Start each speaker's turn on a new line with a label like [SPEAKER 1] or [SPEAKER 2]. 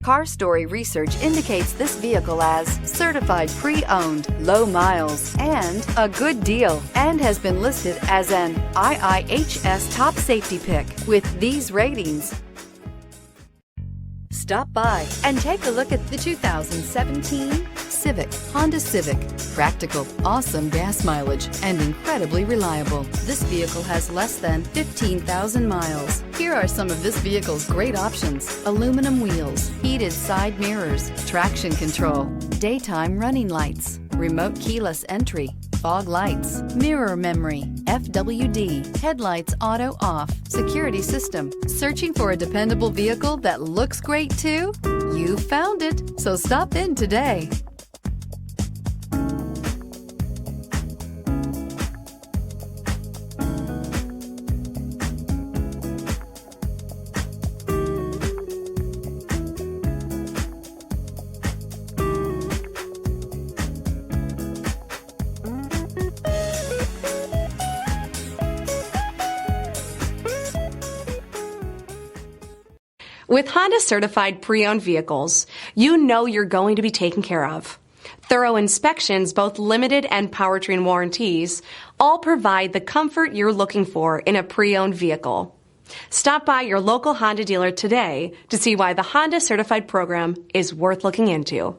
[SPEAKER 1] Car Story research indicates this vehicle as certified pre-owned, low miles, and a good deal, and has been listed as an IIHS top safety pick with these ratings. Stop by and take a look at the 2017 Honda Civic. Practical, awesome gas mileage, and incredibly reliable. This vehicle has less than 15,000 miles. Here are some of this vehicle's great options: aluminum wheels, heated side mirrors, traction control, daytime running lights, remote keyless entry, fog lights, mirror memory, FWD, headlights auto off, security system. Searching for a dependable vehicle that looks great too? You found it, so stop in today.
[SPEAKER 2] With Honda certified pre-owned vehicles, you know you're going to be taken care of. Thorough inspections, both limited and powertrain warranties, all provide the comfort you're looking for in a pre-owned vehicle. Stop by your local Honda dealer today to see why the Honda certified program is worth looking into.